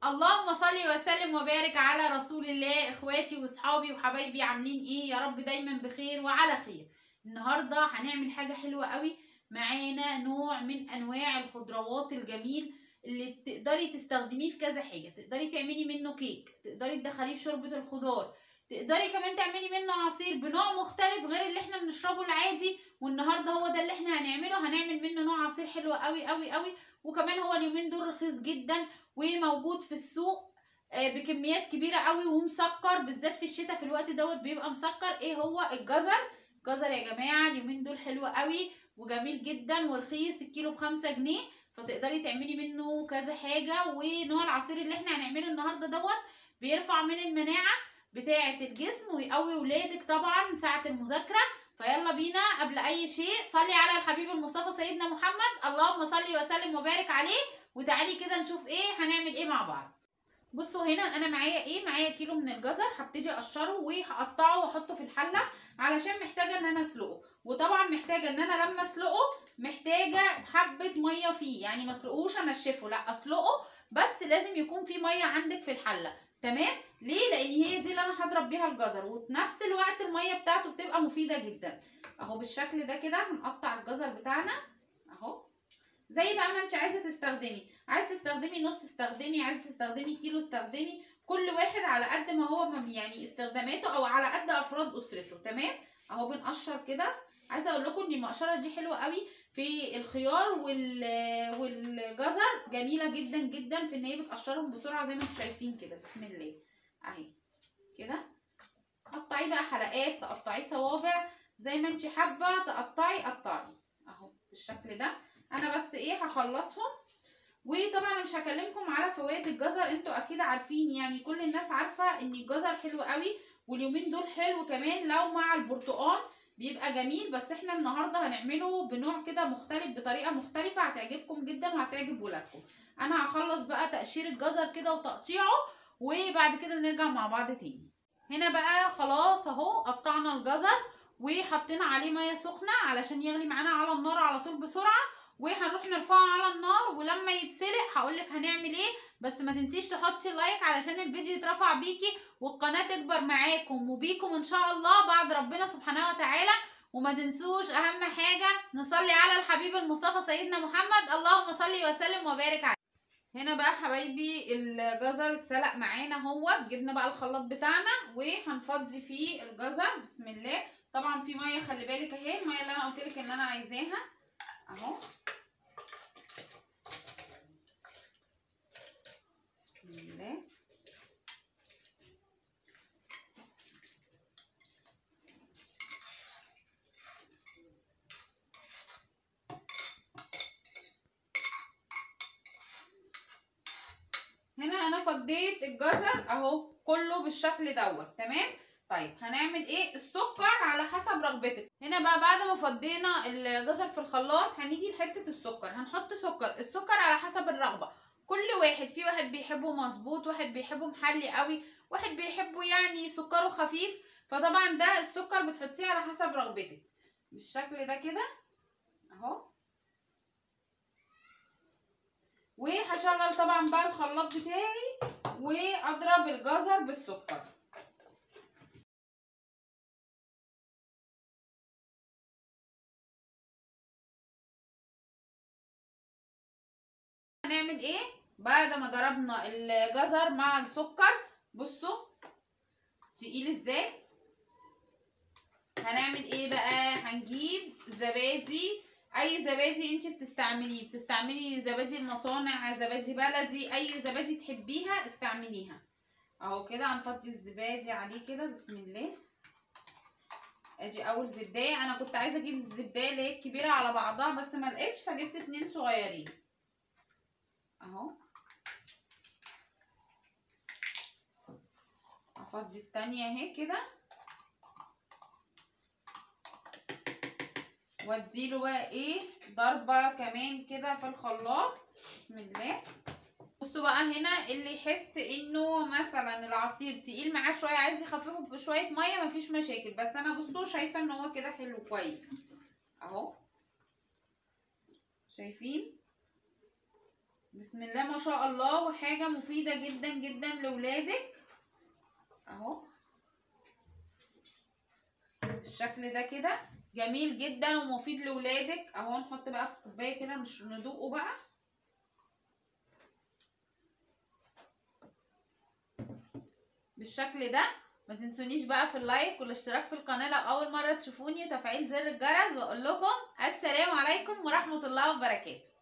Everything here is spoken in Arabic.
اللهم صل وسلم وبارك على رسول الله. اخواتي واصحابي وحبايبي عاملين ايه؟ يا رب دايما بخير وعلى خير. النهارده هنعمل حاجه حلوه قوي. معانا نوع من انواع الخضروات الجميل اللي تقدري تستخدميه في كذا حاجه. تقدري تعملي منه كيك، تقدري تدخليه في شوربه الخضار، تقدري كمان تعملي منه عصير بنوع مختلف غير اللي احنا بنشربه العادي. والنهارده هو ده اللي احنا هنعمله. هنعمل منه نوع عصير حلو قوي قوي قوي. وكمان هو اليومين دول رخيص جدا وموجود في السوق بكميات كبيره قوي ومسكر، بالذات في الشتاء في الوقت دوت بيبقى مسكر. ايه هو؟ الجزر. الجزر يا جماعه اليومين دول حلو قوي وجميل جدا ورخيص، الكيلو ب5 جنيه. فتقدري تعملي منه كذا حاجه. ونوع العصير اللي احنا هنعمله النهارده دوت بيرفع من المناعه بتاعه الجسم ويقوي ولادك طبعا ساعه المذاكره. فيلا بينا. قبل اي شيء صلي على الحبيب المصطفى سيدنا محمد، اللهم صل وسلم وبارك عليه. وتعالي كده نشوف ايه هنعمل ايه مع بعض. بصوا هنا انا معايا ايه؟ معايا كيلو من الجزر. هبتدي اقشره وهقطعه واحطه في الحله علشان محتاجه ان انا اسلقه. وطبعا محتاجه ان انا لما اسلقه محتاجه حبه ميه فيه، يعني ما اسلقوش انشفه، لا اسلقه بس لازم يكون في ميه عندك في الحله. تمام؟ ليه؟ لان هي دي اللي انا هضرب بيها الجزر، وفي نفس الوقت الميه بتاعته بتبقى مفيده جدا. اهو بالشكل ده كده هنقطع الجزر بتاعنا اهو. زي بقى ما انت عايزه تستخدمي، عايزه تستخدمي نص استخدمي، عايزه تستخدمي كيلو استخدمي، كل واحد على قد ما هو يعني استخداماته او على قد افراد اسرته. تمام؟ اهو بنقشر كده. عايزه اقول لكم ان المقشره دي حلوه قوي في الخيار والجزر، جميله جدا جدا في ان هي بتقشرهم بسرعه زي ما انتم شايفين كده. بسم الله اهي كده. قطعيه بقى حلقات، تقطعيه صوابع، زي ما انت حابه تقطعي قطعي اهو بالشكل ده. انا بس ايه هخلصهم. وطبعا انا مش هكلمكم على فوائد الجزر، انتوا اكيد عارفين، يعني كل الناس عارفه ان الجزر حلو قوي. واليومين دول حلو كمان لو مع البرتقال بيبقى جميل. بس احنا النهارده هنعمله بنوع كده مختلف بطريقه مختلفه هتعجبكم جدا وهتعجب ولادكم. انا هخلص بقى تقشير الجزر كده وتقطيعه وبعد كده نرجع مع بعض تاني. هنا بقى خلاص اهو قطعنا الجزر وحطينا عليه ميه سخنه علشان يغلي معانا على النار على طول بسرعه. وهنروح نرفعه على النار ولما يتسلق هقولك هنعمل ايه. بس ما تنسيش تحطي لايك علشان الفيديو يترفع بيكي والقناه تكبر معاكم وبيكم ان شاء الله بعد ربنا سبحانه وتعالى. وما تنسوش اهم حاجه نصلي على الحبيب المصطفى سيدنا محمد، اللهم صل وسلم وبارك عليه. هنا بقى حبايبي الجزر اتسلق معانا اهو. جبنا بقى الخلاط بتاعنا وهنفضي فيه الجزر. بسم الله. طبعا في ميه، خلي بالك اهي الميه اللي انا قلت لك ان انا عايزاها اهو. بسم الله. هنا انا فضيت الجزر اهو كله بالشكل دوت. تمام؟ طيب هنعمل ايه؟ السكر على حسب رغبتك. هنا بقى بعد ما فضينا الجزر في الخلاط هنيجي لحته السكر. هنحط سكر، السكر على حسب الرغبه. كل واحد، في واحد بيحبه مظبوط، واحد بيحبه محلي قوي، واحد بيحبه يعني سكره خفيف. فطبعا ده السكر بتحطيه على حسب رغبتك بالشكل ده كده اهو. وهشغل طبعا بقى الخلاط بتاعي واضرب الجزر بالسكر. هنعمل ايه بعد ما ضربنا الجزر مع السكر؟ بصوا تقيل ازاي. هنعمل ايه بقى؟ هنجيب زبادي، اي زبادي انت بتستعمليه، بتستعملي زبادي المصانع، زبادي بلدي، اي زبادي تحبيها استعمليها اهو كده. هنفضي الزبادي عليه كده. بسم الله. ادي اول زبدايه. انا كنت عايزه اجيب الزبدايه اللي هي الكبيره على بعضها بس ما لقيتش فجبت 2 صغيرين اهو. افضي التانية اهي كده واديله بقى ايه ضربه كمان كده في الخلاط. بسم الله. بصوا بقى هنا اللي يحس انه مثلا العصير تقيل معاه شويه عايز يخففه بشويه ميه مفيش مشاكل. بس انا بصوا شايفه ان هو كده حلو كويس اهو. شايفين؟ بسم الله ما شاء الله، وحاجة مفيدة جدا جدا لولادك اهو الشكل ده كده جميل جدا ومفيد لولادك اهو. نحط بقى في كوبايه كده مش ندوقه بقى. بالشكل ده. ما تنسونيش بقى في اللايك والاشتراك في القناه لو اول مره تشوفوني، وتفعيل زر الجرس، واقول لكم السلام عليكم ورحمه الله وبركاته.